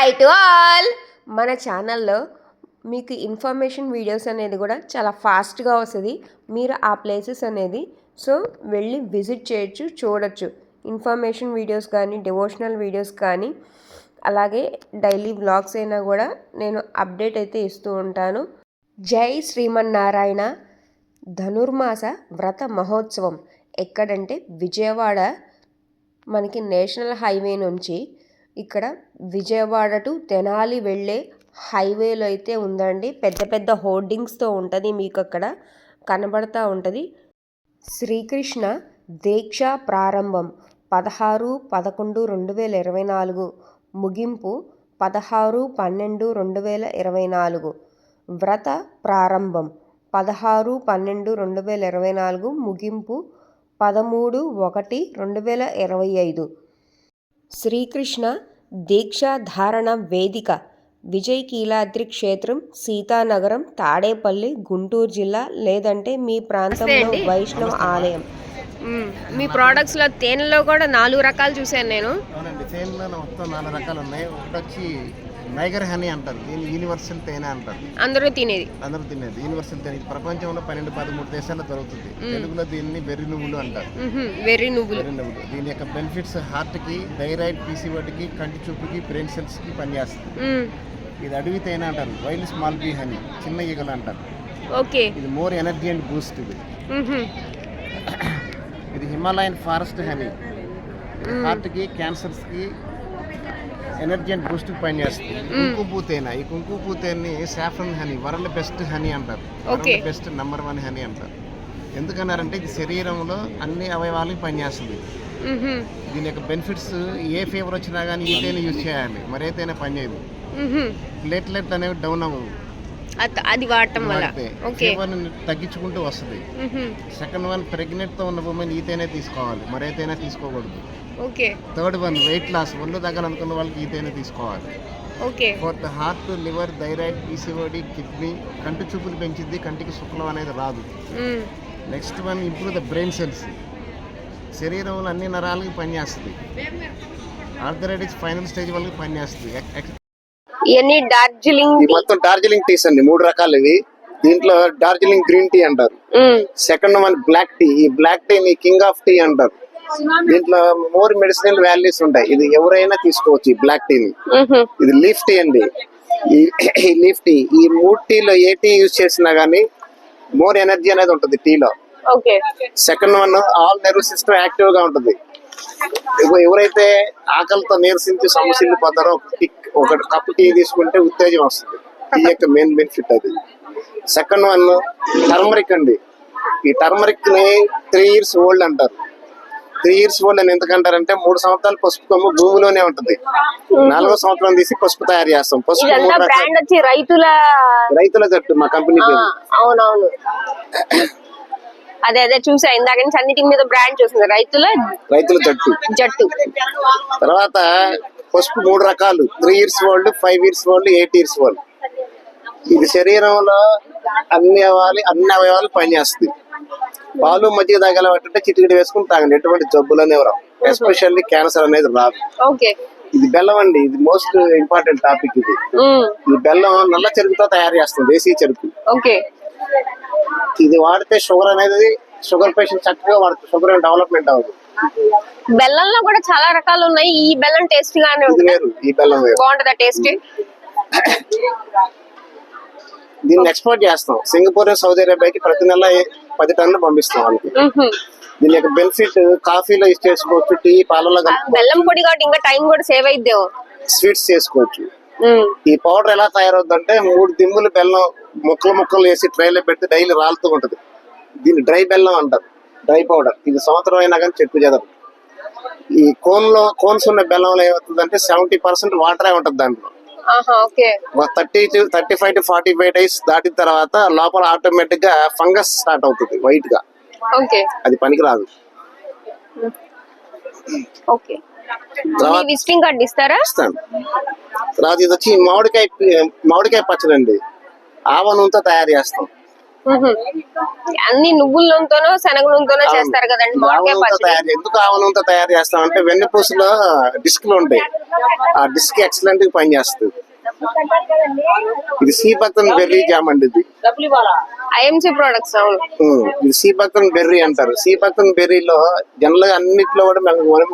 Hi to all. మన ఛానల్లో మీకు ఇన్ఫర్మేషన్ వీడియోస్ అనేది కూడా చాలా ఫాస్ట్గా వస్తుంది. మీరు ఆ ప్లేసెస్ అనేది వెళ్ళి విజిట్ చేయొచ్చు, చూడొచ్చు. ఇన్ఫర్మేషన్ వీడియోస్ కానీ, డివోషనల్ వీడియోస్ కానీ, అలాగే డైలీ వ్లాగ్స్ అయినా కూడా నేను అప్డేట్ అయితే ఇస్తూ ఉంటాను. జై శ్రీమన్నారాయణ ధనుర్మాస వ్రత మహోత్సవం ఎక్కడంటే విజయవాడ, మనకి నేషనల్ హైవే నుంచి ఇక్కడ విజయవాడ టు తెనాలి వెళ్ళే హైవేలో అయితే ఉందండి. పెద్ద పెద్ద హోర్డింగ్స్తో ఉంటుంది, మీకు అక్కడ కనబడతా ఉంటుంది. శ్రీకృష్ణ దీక్ష ప్రారంభం 16/11/2024, ముగింపు 16/12/2024. వ్రత ప్రారంభం 16/12/2024, ముగింపు 13/1/2025. శ్రీకృష్ణ దీక్షా ధారణ వేదిక విజయకీలాద్రి క్షేత్రం, సీతానగరం, తాడేపల్లి, గుంటూరు జిల్లా, లేదంటే మీ ప్రాంతంలో వైష్ణవ ఆలయం. మీ ప్రోడక్ట్స్లో తేనెలో కూడా 4 రకాలు చూశాను నేను. అవునండి, తేనెలో మొత్తం 4 రకాలు ఉన్నాయి. ఒకటి వచ్చి నైగర్ హనీ అంటారు, దీన్ని యూనివర్సల్ తేనె అంటారు. అందరూ తినేది యూనివర్సల్ తేనె. ప్రపంచంలో 12-13 దేశాల్లో దొరుకుతుంది. తెలుగులో దీన్ని వెర్రి నువ్వులు అంటారు. వెర్రి నువ్వులు. దీని యొక్క బెనిఫిట్స్ హార్ట్ కి, థైరాయిడ్, పీసీఓడికి, కంటి చూపుకి, బ్రెయిన్ సెల్స్ కి పనిచేస్తుంది. ఇది అడవి తేనె అంటారు. వైల్డ్ స్మాల్ బీ హనీ, చిన్న ఈగలు అంటారు. ఓకే, ఇది మోర్ ఎనర్జీ అండ్ బూస్ట్. ఇది హిమాలయన్ ఫారెస్ట్ హనీ, హార్ట్ కి, క్యాన్సర్స్ కి ఎనర్జీ అండ్ బూస్ట్ పనిచేస్తుంది. కుంకుమ తేనె, ఈ కుంకుమ తేనెని saffron honey, world best honey అంటారు. బెస్ట్ నంబర్ 1 హనీ అంటారు. ఎందుకన్నారంటే ఇది శరీరంలో అన్ని అవయవాలకి పనిచేస్తుంది. దీని యొక్క బెనిఫిట్స్, ఏ ఫీవర్ వచ్చినా కానీ ఈ తేనె యూజ్ చేయాలి, మరే తేనె పనిచేయదు. ప్లేట్లెట్ అనేవి డౌన్ అవ్వవు, అది వాడటం వల్ల ఫీవర్ని తగ్గించుకుంటూ వస్తుంది. సెకండ్ వన్, ప్రెగ్నెంట్ తో ఉన్న ఉమెన్ ఈ తేనె తీసుకోవాలి, మరే తేనె తీసుకోకూడదు. థర్డ్ వన్, వెయిట్ లాస్, ఒళ్ళు తగ్గాలనుకున్న వాళ్ళకి ఈ తేనె తీసుకోవాలి. Fourth, heart, liver, thyroid, PCOD, kidney, కంటి చూపులు పెంచింది, కంటికి శుక్లం అనేది రాదు. Next one, improve the brain cells, శరీరంలో అన్ని నరాలకి పనిచేస్తుంది. ఆర్థరైటిస్ ఫైనల్ స్టేజ్ వాళ్ళకి పనిచేస్తుంది. మొత్తం డార్జిలింగ్ టీస్ అండి, 3 రకాలు ఇవి. దీంట్లో డార్జిలింగ్ గ్రీన్ టీ అంటారు. సెకండ్ వన్ బ్లాక్ టీ, ఈ బ్లాక్ టీ ని కింగ్ ఆఫ్ టీ అంటారు. దీంట్లో మోర్ మెడిసినల్ వాల్యూస్ ఉంటాయి. ఇది ఎవరైనా తీసుకోవచ్చు ఈ బ్లాక్ టీని. ఇది లీఫ్ టీ అండి. ఈ లీఫ్ టీ, ఈ 3 టీలో ఏ టీ యూజ్ చేసినా గానీ మోర్ ఎనర్జీ అనేది ఉంటుంది టీలో. Second one, all nerve system active గా ఉంటుంది. ఎవరైతే ఆకలితో నీరసించి సమస్యలు పోతారో ఒక కప్పు టీ తీసుకుంటే ఉత్తేజం వస్తుంది. టీ యొక్క మెయిన్ బెనిఫిట్ అది. సెకండ్ వన్, టర్మరిక్ అండి. ఈ టర్మరిక్ ని 3 years ఓల్డ్ అంటారు. 3 years ఓల్డ్ అని ఎందుకంటారంటే 3 సంవత్సరాలు పసుపు కొమ్ము భూమిలోనే ఉంటుంది. 4వ సంవత్సరం తీసి పసుపు తయారు చేస్తాం. పసుపు రైతుల జట్టు మా కంపెనీ పేరు. అవునవును, అదే చూసా ఇందాక నుంచి అన్నిటి మీద బ్రాండ్ చూసింది, రైతుల జట్టు. తర్వాత పసుపు 3 రకాలు, 3 years old, 5 years old, 8 years old. ఇది శరీరంలో అన్ని అవయవాలు పనిచేస్తుంది. పాలు, మజ్జిగ తాగలబట్టే చిటికిడి వేసుకుని తాగండి, ఎటువంటి జబ్బులు అనేవి రావు. ఎస్పెషల్లీ క్యాన్సర్ అనేది రాదు. ఇది బెల్లం అండి, ఇది మోస్ట్ ఇంపార్టెంట్ టాపిక్. ఇది ఈ బెల్లం నల్ల చెరుకుతో తయారు చేస్తుంది, దేశీ చెరుకు. ఇది వాడితే షుగర్ పేషెంట్ చక్కగా వాడుతుంది, షుగర్ డెవలప్మెంట్ అవ్వదు. బెల్లంలో కూడా చాలా రకాలు ఉన్నాయి. ఈ బెల్లం టేస్ట్ గానే ఉంటుంది. ఈ బెల్లం బాగుంటుందా టేస్ట్? దీన్ని ఎక్స్పోర్ట్ చేస్తాం. సింగపూర్, సౌదీ అరేబియాకి ప్రతి నెల 10 టన్నులు పంపిస్తాం వాళ్ళకి. దీని యొక్క బెనిఫిట్, కాఫీలో యూజ్ చేసుకోవచ్చు, టీ, పాలలో బెల్లం పొడి కాబట్టి ఇంకా టైం కూడా సేవ్ అయిద్దేమో. స్వీట్స్ చేసుకోవచ్చు. ఈ పౌడర్ ఎలా తయారవుతుందంటే 3 దిమ్ములు బెల్లం ముక్కలు వేసి ట్రైలో పెడితే డైలీ రాలుతూ ఉంటది. దీన్ని డ్రై బెల్లం అంటారు, డ్రై పౌడర్. ఇది సంవత్సరం అయినా కానీ చెక్కు చెదరు. ఈ కోన్స్ ఉన్న బెల్లంలో ఏమవుతుందంటే 70% వాటరే ఉంటది దాంట్లో. 35 to 45 days దాటిన తర్వాత లోపల ఆటోమేటిక్ గా ఫంగస్ స్టార్ట్ అవుతుంది వైట్ గా. అది పనికిరాదు. తర్వాత ఇది వచ్చి మామిడికాయ పచ్చడి అండి. ఆవ నూనెతో తయారు చేస్తాం. అన్ని నువ్వుల నూనెతోనో శనగ నూనెతోనో చేస్తారు కదండి మామిడికాయ ఆవనూనెతో పచ్చడి. తయారు ఎందుకు ఆవనూనెతో తయారు చేస్తామంటే వెన్నపూసలో డిస్క్లు ఉంటాయి, ఆ డిస్క్ ఎక్సలెంట్ గా పనిచేస్తుంది. ఇది సీబక్తన్ బెర్రీ జామ్ అండి. ఇది ఐఎంసీ ప్రొడక్ట్స్. అవును. ఇది సీబక్తన్ బెర్రీ అంటారు. సీబక్తన్ బెర్రీలో జనరల్ గా అన్నిట్లో కూడా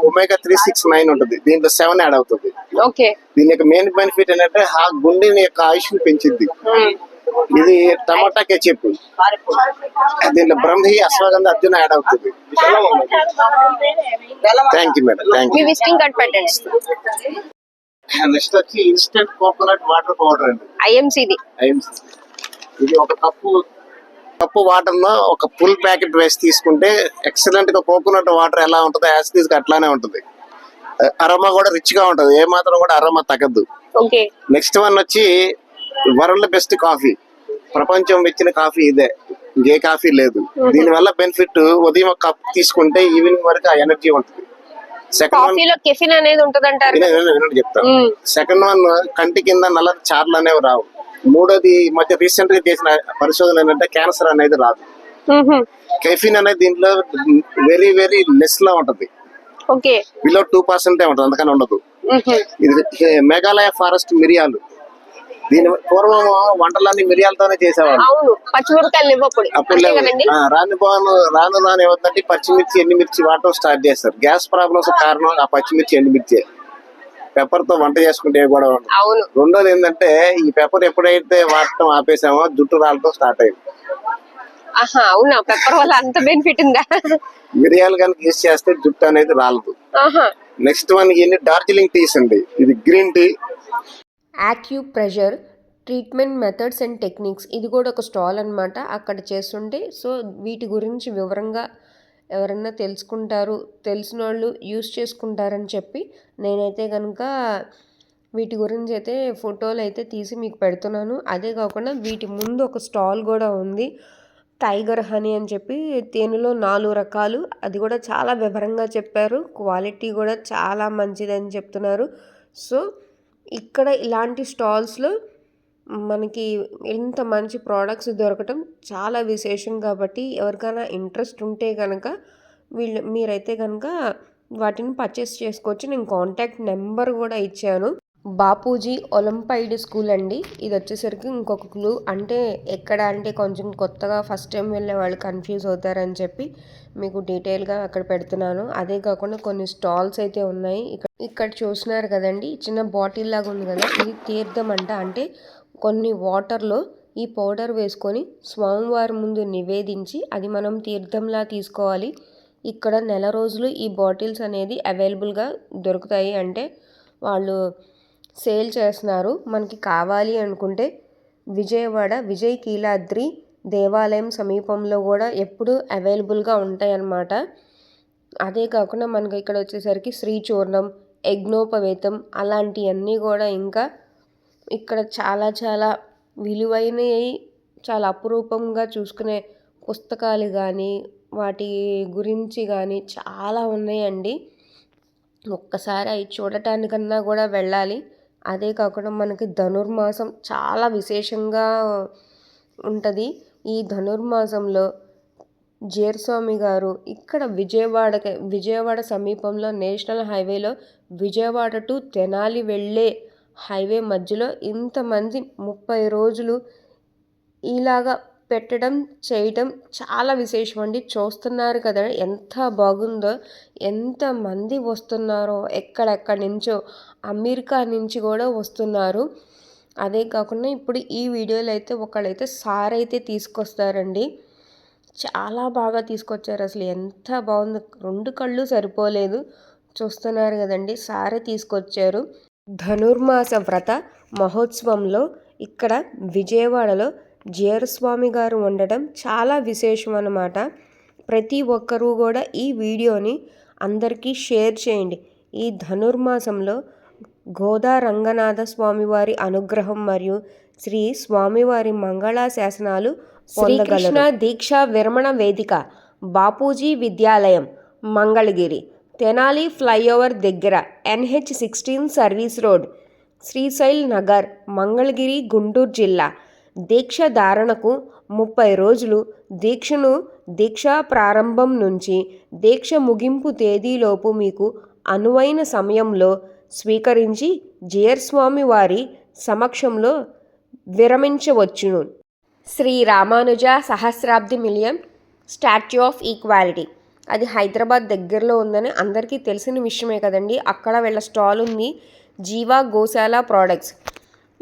ఒమేగా 369 ఉంటుంది, దీంట్లో 7 యాడ్ అవుతుంది. ఓకే. దీని యొక్క మెయిన్ బెనిఫిట్ ఏంటంటే ఆ గుండెని యొక్క ఆయుష్ పెంచిద్ది. ఇది టమాటా కెచప్, దీంట్లో బ్రహ్మి, అశ్వగంధ, అర్జున యాడ్ అవుతుంది. Thank you madam, thank me you. Visiting card పెట్టండి. నెక్స్ట్ వచ్చి ఇన్స్టెంట్ కోకోనట్ వాటర్ పౌడర్ అండి. ఐఎంసీది. ఇది ఒక కప్పు వాటర్ లో ఒక ఫుల్ ప్యాకెట్ వేసి తీసుకుంటే ఎక్సలెంట్ గా కోకోనట్ వాటర్ ఎలా ఉంటుందో యాసిటీస్ గా అట్లానే ఉంటుంది. అరోమా కూడా రిచ్ గా ఉంటది, ఏ మాత్రం కూడా అరోమా తగ్గదు. ఓకే. నెక్స్ట్ వన్ వచ్చి వరల్డ్ బెస్ట్ కాఫీ, ప్రపంచం ఇచ్చిన కాఫీ ఇదే, ఏ కాఫీ లేదు. దీని వల్ల బెనిఫిట్ ఉదయం ఒక కప్ తీసుకుంటే ఈవినింగ్ వరకు ఆ ఎనర్జీ ఉంటుంది. సెకండ్ వన్ కాఫీలో కెఫిన్ అనేది ఉంటదంటారు. వినండి చెప్తాను. సెకండ్ వన్ కంటి కింద నల్ల చార్లు అనేవి రావు. మూడోది ఈ మధ్య రీసెంట్ గా చేసిన పరిశోధన ఏంటంటే క్యాన్సర్ అనేది రాదు. కెఫిన్ అనేది దీంట్లో వెరీ వెరీ లెస్ లో ఉంటది, ఓకే. బిలో 2% ఉంటుంది, అందుకని ఉండదు. ఇది మేఘాలయ ఫారెస్ట్ మిరియాలు. దీని పూర్వం వంటలన్నీ మిరియాలతోనే చేసేవాళ్ళు. అవును, పచ్చిమిరపకాయలు ఇవ్వప్పుడు అప్పుడు రాను ఏమవుతుందంటే పచ్చిమిర్చి ఎండుమిర్చి వాడటం స్టార్ట్ చేస్తారు. గ్యాస్ ప్రాబ్లమ్స్ కారణం ఆ పచ్చిమిర్చి ఎండుమిర్చి. పెప్పర్ తో వంట చేసుకుంటే కూడా ఉండదు. అవును. రెండోది ఏంటంటే ఈ పెప్పర్ ఎప్పుడైతే వాడటం ఆపేసామో జుట్టు రాలటం స్టార్ట్ అయింది. అవునా, పెప్పర్ వల్ల అంత బెనిఫిట్ ఉందా? మిరియాలు కనుక యూజ్ చేస్తే జుట్టు అనేది రాలదు. నెక్స్ట్ వన్ ఇవన్నీ డార్జిలింగ్ టీస్ అండి. ఇది green tea. Acupressure treatment methods and techniques, ఇది కూడా ఒక స్టాల్ అనమాట. అక్కడ చేస్తుంటే సో వీటి గురించి వివరంగా ఎవరన్నా తెలుసుకుంటారు, తెలిసిన వాళ్ళు యూస్ చేసుకుంటారని చెప్పి నేనైతే కనుక వీటి గురించి అయితే ఫోటోలు అయితే తీసి మీకు పెడుతున్నాను. అదే కాకుండా వీటి ముందు ఒక స్టాల్ కూడా ఉంది, టైగర్ హనీ అని చెప్పి. తేనెలో 4 రకాలు, అది కూడా చాలా వివరంగా చెప్పారు. క్వాలిటీ కూడా చాలా మంచిదని చెప్తున్నారు. సో ఇక్కడ ఇలాంటి స్టాల్స్లో మనకి ఇంత మంచి ప్రోడక్ట్స్ దొరకటం చాలా విశేషం. కాబట్టి ఎవరికైనా ఇంట్రెస్ట్ ఉంటే కనుక మీరైతే కనుక వాటిని పర్చేస్ చేసుకోవచ్చు. నేను కాంటాక్ట్ నెంబర్ కూడా ఇచ్చాను. బాపూజీ ఒలింపైడ్ స్కూల్ అండి. ఇది వచ్చేసరికి ఇంకొక క్లూ, అంటే ఎక్కడ అంటే కొంచెం కొత్తగా ఫస్ట్ టైం వెళ్ళే వాళ్ళు కన్ఫ్యూజ్ అవుతారని చెప్పి మీకు డీటెయిల్గా అక్కడ పెడుతున్నాను. అదే కాకుండా కొన్ని స్టాల్స్ అయితే ఉన్నాయి. ఇక్కడ చూస్తున్నారు కదండి, చిన్న బాటిల్ లాగా ఉంది కదా, ఇది తీర్థం అంటే కొన్ని వాటర్లో ఈ పౌడర్ వేసుకొని స్వామివారి ముందు నివేదించి అది మనం తీర్థంలా తీసుకోవాలి. ఇక్కడ నెల రోజులు ఈ బాటిల్స్ అనేది అవైలబుల్గా దొరుకుతాయి, అంటే వాళ్ళు సేల్ చేస్తున్నారు. మనకి కావాలి అనుకుంటే విజయవాడ విజయ్ కీలాద్రి దేవాలయం సమీపంలో కూడా ఎప్పుడు అవైలబుల్గా ఉంటాయి అన్నమాట. అదే కాకుండా మనకి ఇక్కడ వచ్చేసరికి శ్రీచూర్ణం, యజ్ఞోపవేతం అలాంటివన్నీ కూడా ఇంకా ఇక్కడ చాలా చాలా విలువైనవి, చాలా అపురూపంగా చూసుకునే పుస్తకాలు కానీ వాటి గురించి కానీ చాలా ఉన్నాయండి. ఒక్కసారి అవి చూడటానికన్నా కూడా వెళ్ళాలి. అదే కాకుండా మనకి ధనుర్మాసం చాలా విశేషంగా ఉంటుంది. ఈ ధనుర్మాసంలో జీరస్వామి గారు ఇక్కడ విజయవాడ సమీపంలో నేషనల్ హైవేలో విజయవాడ టు తెనాలి వెళ్ళే హైవే మధ్యలో ఇంతమంది 30 రోజులు ఇలాగా పెట్టడం చేయటం చాలా విశేషం అండి. చూస్తున్నారు కదా ఎంత బాగుందో, ఎంతమంది వస్తున్నారో, ఎక్కడెక్కడి నుంచో, అమెరికా నుంచి కూడా వస్తున్నారు. అదే కాకుండా ఇప్పుడు ఈ వీడియోలో అయితే ఒకళ్ళైతే సార్ అయితే తీసుకొస్తారండి, చాలా బాగా తీసుకొచ్చారు. అసలు ఎంత బాగుందో, 2 కళ్ళు సరిపోలేదు. చూస్తున్నారు కదండి, సారే తీసుకొచ్చారు. ధనుర్మాస వ్రత మహోత్సవంలో ఇక్కడ విజయవాడలో జీరస్వామి గారు ఉండడం చాలా విశేషం అన్నమాట. ప్రతి ఒక్కరూ కూడా ఈ వీడియోని అందరికీ షేర్ చేయండి. ఈ ధనుర్మాసంలో గోదా రంగనాథ స్వామివారి అనుగ్రహం మరియు శ్రీ స్వామివారి మంగళాశాసనాలు పొందగలరు. శ్రీకృష్ణ దీక్షా విరమణ వేదిక, బాపూజీ విద్యాలయం, మంగళగిరి, తెనాలి ఫ్లైఓవర్ దగ్గర, NH16 service road, Srishail Nagar, Mangalagiri, Guntur జిల్లా. దీక్ష ధారణకు 30 రోజులు దీక్షా ప్రారంభం నుంచి దీక్ష ముగింపు తేదీలోపు మీకు అనువైన సమయంలో స్వీకరించి జీయర్ వారి సమక్షంలో విరమించవచ్చును. శ్రీ రామానుజ సహస్రాబ్ది మిలియం స్టాచ్యూ ఆఫ్ ఈక్వాలిటీ, అది హైదరాబాద్ దగ్గరలో ఉందని అందరికీ తెలిసిన విషయమే కదండి. అక్కడ వీళ్ళ స్టాల్ ఉంది, జీవా గోశాల ప్రోడక్ట్స్.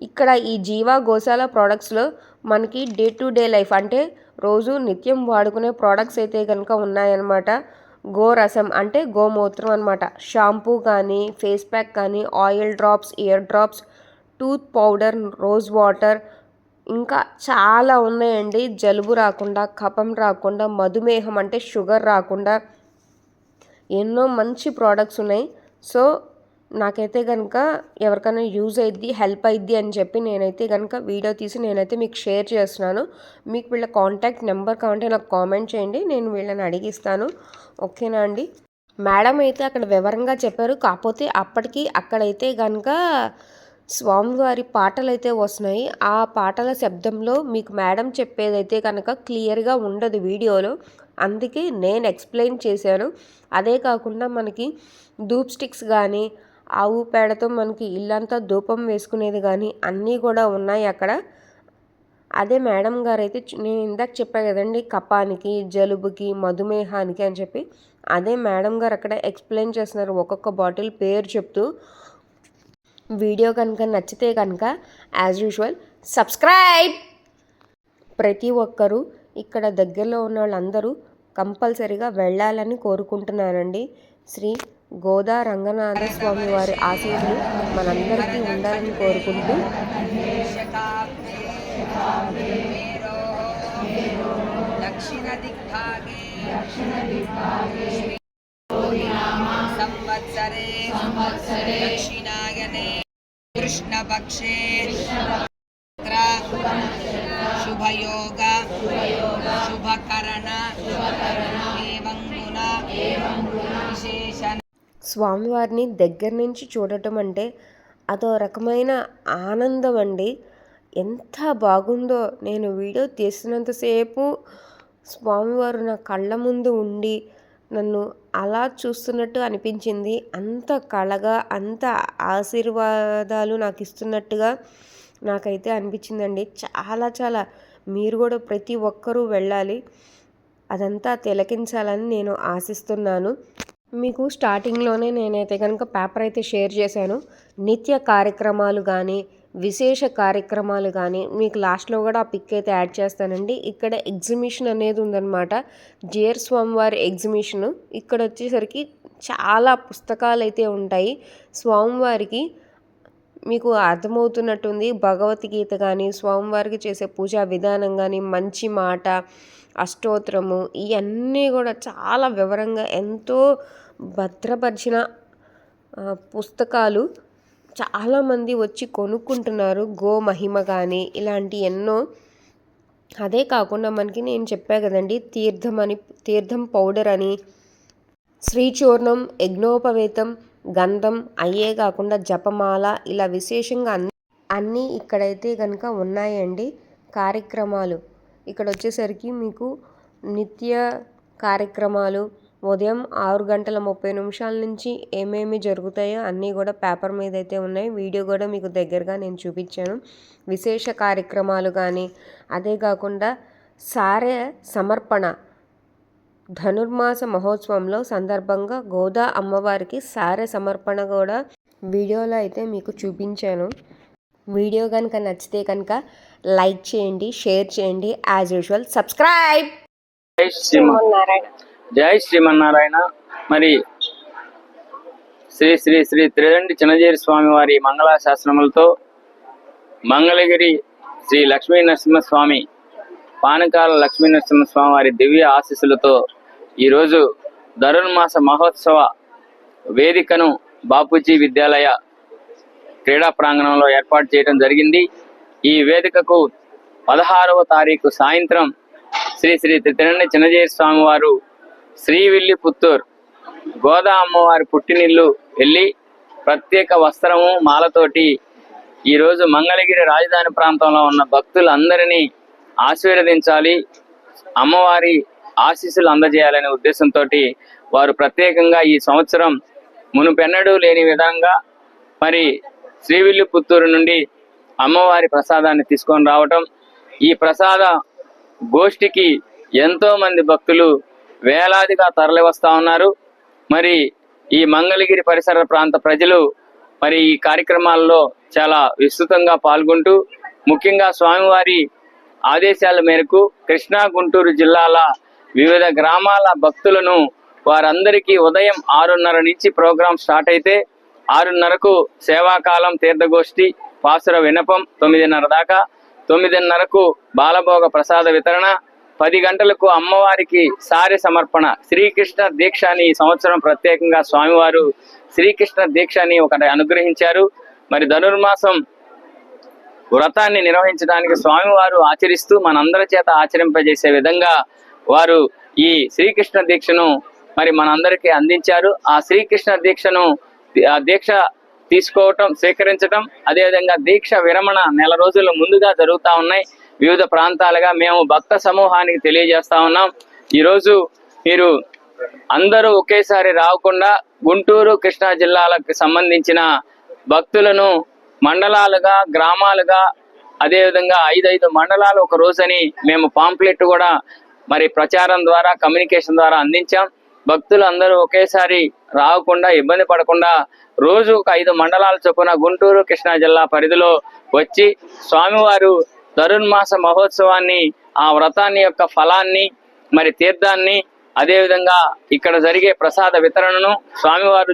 ఇక్కడ ఈ జీవా గోశాల ప్రోడక్ట్స్లో మనకి డే టు డే లైఫ్ అంటే రోజు నిత్యం వాడుకునే ప్రోడక్ట్స్ అయితే కనుక ఉన్నాయన్నమాట. గోరసం అంటే గోమూత్రం అనమాట. షాంపూ కానీ, ఫేస్ ప్యాక్ కానీ, oil drops, ear drops, tooth powder, rose water, ఇంకా చాలా ఉన్నాయండి. జలుబు రాకుండా, కఫం రాకుండా, మధుమేహం అంటే షుగర్ రాకుండా ఎన్నో మంచి ప్రోడక్ట్స్ ఉన్నాయి. సో నాకైతే కనుక ఎవరికైనా యూజ్ అయ్యిద్ది, హెల్ప్ అయ్యిద్ది అని చెప్పి నేనైతే కనుక వీడియో తీసి నేనైతే మీకు షేర్ చేస్తున్నాను. మీకు వీళ్ళ కాంటాక్ట్ నెంబర్ కావాలంటే నాకు కామెంట్ చేయండి, నేను వీళ్ళని అడిగిస్తాను. ఓకేనా అండి. మేడం అయితే అక్కడ వివరంగా చెప్పారు. కాకపోతే అక్కడైతే కనుక స్వామివారి పాటలు అయితే వస్తున్నాయి. ఆ పాటల శబ్దంలో మీకు మేడం చెప్పేదైతే కనుక క్లియర్గా ఉండదు వీడియోలో, అందుకే నేను ఎక్స్ప్లెయిన్ చేశాను. అదే కాకుండా మనకి ధూప్ స్టిక్స్ కానీ, ఆవు పేడతో మనకి ఇల్లంతా ధూపం వేసుకునేది కానీ అన్నీ కూడా ఉన్నాయి అక్కడ. అదే మేడం గారు అయితే నేను ఇందాక చెప్పాను కదండి, కఫానికి, జలుబుకి, మధుమేహానికి అని చెప్పి, అదే మేడం గారు అక్కడ ఎక్స్ప్లెయిన్ చేస్తున్నారు ఒక్కొక్క బాటిల్ పేరు చెప్తూ. వీడియో కనుక నచ్చితే కనుక యాజ్ యూజువల్ సబ్స్క్రైబ్. ప్రతి ఒక్కరూ ఇక్కడ దగ్గరలో ఉన్న వాళ్ళందరూ కంపల్సరీగా వెళ్ళాలని కోరుకుంటున్నానండి. శ్రీ గోదా రంగనాథ స్వామి వారి ఆశీస్సులు మనందరికీ ఉండాలని కోరుకుంటూ దక్షిణ దిగ్భాగే సంవత్సరే దక్షిణాయనే కృష్ణపక్షే శుభయోగ శుభకరణ ఏవంగుణ విశేష. స్వామివారిని దగ్గర నుంచి చూడటం అంటే అదో రకమైన ఆనందం అండి. ఎంత బాగుందో, నేను వీడియో తీస్తున్నంతసేపు స్వామివారు నా కళ్ళ ముందు ఉండి నన్ను అలా చూస్తున్నట్టు అనిపించింది. అంత కళగా, అంత ఆశీర్వాదాలు నాకు ఇస్తున్నట్టుగా నాకైతే అనిపించిందండి. చాలా మీరు కూడా ప్రతి ఒక్కరూ వెళ్ళాలి, అదంతా తిలకించాలని నేను ఆశిస్తున్నాను. మీకు స్టార్టింగ్లోనే నేనైతే కనుక పేపర్ అయితే షేర్ చేశాను. నిత్య కార్యక్రమాలు కానీ, విశేష కార్యక్రమాలు కానీ మీకు లాస్ట్లో కూడా ఆ పిక్ అయితే యాడ్ చేస్తానండి. ఇక్కడ ఎగ్జిబిషన్ అనేది ఉందన్నమాట, జీయర్ స్వామివారి ఎగ్జిబిషను. ఇక్కడ వచ్చేసరికి చాలా పుస్తకాలు అయితే ఉంటాయి. స్వామివారికి మీకు అర్థమవుతున్నట్టుంది, భగవద్గీత కానీ, స్వామివారికి చేసే పూజా విధానం కానీ, మంచి మాట, అష్టోత్తరము, ఇవన్నీ కూడా చాలా వివరంగా ఎంతో భద్రపరిచిన పుస్తకాలు చాలామంది వచ్చి కొనుక్కుంటున్నారు. గో మహిమ కానీ ఇలాంటి ఎన్నో. అదే కాకుండా మనకి నేను చెప్పా కదండి, తీర్థం పౌడర్ అని, శ్రీచూర్ణం, యజ్ఞోపవేతం, గంధం, అయ్యే కాకుండా జపమాల, ఇలా విశేషంగా అన్నీ ఇక్కడైతే కనుక ఉన్నాయండి. కార్యక్రమాలు ఇక్కడ వచ్చేసరికి మీకు నిత్య కార్యక్రమాలు ఉదయం 6:30 నుంచి ఏమేమి జరుగుతాయో అన్నీ కూడా పేపర్ మీద అయితే ఉన్నాయి. వీడియో కూడా మీకు దగ్గరగా నేను చూపించాను. విశేష కార్యక్రమాలు కానీ, అదే కాకుండా సారె సమర్పణ ధనుర్మాస మహోత్సవంలో సందర్భంగా గోదా అమ్మవారికి సారె సమర్పణ కూడా వీడియోలో అయితే మీకు చూపించాను. వీడియో కనుక నచ్చితే కనుక లైక్ చేయండి, షేర్ చేయండి, యాజ్ యూజువల్ సబ్స్క్రైబ్. జై శ్రీమన్నారాయణ. మరి శ్రీ శ్రీ శ్రీ త్రిదండి చిన్నజీయర్ స్వామి వారి మంగళాశాసనములతో మంగళగిరి శ్రీ లక్ష్మీ నరసింహస్వామి, పానకాల లక్ష్మీ నరసింహస్వామి వారి దివ్య ఆశీస్సులతో ఈరోజు ధనుర్మాస మహోత్సవ వేదికను బాపూజీ విద్యాలయ క్రీడా ప్రాంగణంలో ఏర్పాటు చేయడం జరిగింది. ఈ వేదికకు 16వ తారీఖు సాయంత్రం శ్రీ శ్రీ త్రిదండి చిన్నజీయర్ స్వామి వారు శ్రీవిల్లిపుత్తూర్ గోదా అమ్మవారి పుట్టినిల్లు వెళ్ళి ప్రత్యేక వస్త్రము మాలతోటి ఈరోజు మంగళగిరి రాజధాని ప్రాంతంలో ఉన్న భక్తులందరినీ ఆశీర్వదించాలి, అమ్మవారి ఆశీస్సులు అందజేయాలనే ఉద్దేశంతో వారు ప్రత్యేకంగా ఈ సంవత్సరం మునుపెన్నడూ లేని విధంగా మరి శ్రీవిల్లిపుత్తూరు నుండి అమ్మవారి ప్రసాదాన్ని తీసుకొని రావటం, ఈ ప్రసాద గోష్ఠికి ఎంతో మంది భక్తులు వేలాదిగా తరలి వస్తా ఉన్నారు. మరి ఈ మంగళగిరి పరిసర ప్రాంత ప్రజలు మరి ఈ కార్యక్రమాల్లో చాలా విస్తృతంగా పాల్గొంటూ ముఖ్యంగా స్వామివారి ఆదేశాల మేరకు కృష్ణా గుంటూరు జిల్లాల వివిధ గ్రామాల భక్తులను వారందరికీ ఉదయం 6:30 నుంచి ప్రోగ్రాం స్టార్ట్ అయితే 6:30కు సేవాకాలం తీర్థగోష్ఠి పాసుర వినపం 9:30 దాకా, 9:30కు బాలభోగ ప్రసాద వితరణ, 10 గంటలకు అమ్మవారికి సారె సమర్పణ. శ్రీకృష్ణ దీక్ష అని ఈ సంవత్సరం ప్రత్యేకంగా స్వామివారు శ్రీకృష్ణ దీక్ష అని ఒకటి అనుగ్రహించారు. మరి ధనుర్మాసం వ్రతాన్ని నిర్వహించడానికి స్వామివారు ఆచరిస్తూ మనందరి చేత ఆచరింపజేసే విధంగా వారు ఈ శ్రీకృష్ణ దీక్షను మరి మనందరికీ అందించారు. ఆ శ్రీకృష్ణ దీక్ష తీసుకోవటం, స్వీకరించటం, అదేవిధంగా దీక్ష విరమణ నెల రోజుల ముందుగా జరుగుతూ ఉన్నాయి. వివిధ ప్రాంతాలుగా మేము భక్త సమూహానికి తెలియజేస్తా ఉన్నాం. ఈరోజు మీరు అందరూ ఒకేసారి రాకుండా గుంటూరు కృష్ణా జిల్లాలకు సంబంధించిన భక్తులను మండలాలుగా, గ్రామాలుగా, అదేవిధంగా 5 మండలాలు ఒక రోజని మేము పాంప్లెట్ కూడా మరి ప్రచారం ద్వారా, కమ్యూనికేషన్ ద్వారా అందించాం. భక్తులు అందరూ ఒకేసారి రాకుండా, ఇబ్బంది పడకుండా రోజు ఒక 5 మండలాల చొప్పున గుంటూరు కృష్ణా జిల్లా పరిధిలో వచ్చి స్వామివారు ధనుర్మాస మహోత్సవాన్ని, ఆ వ్రతాన్ని యొక్క ఫలాన్ని, మరి తీర్థాన్ని, అదేవిధంగా ఇక్కడ జరిగే ప్రసాద వితరణను స్వామివారు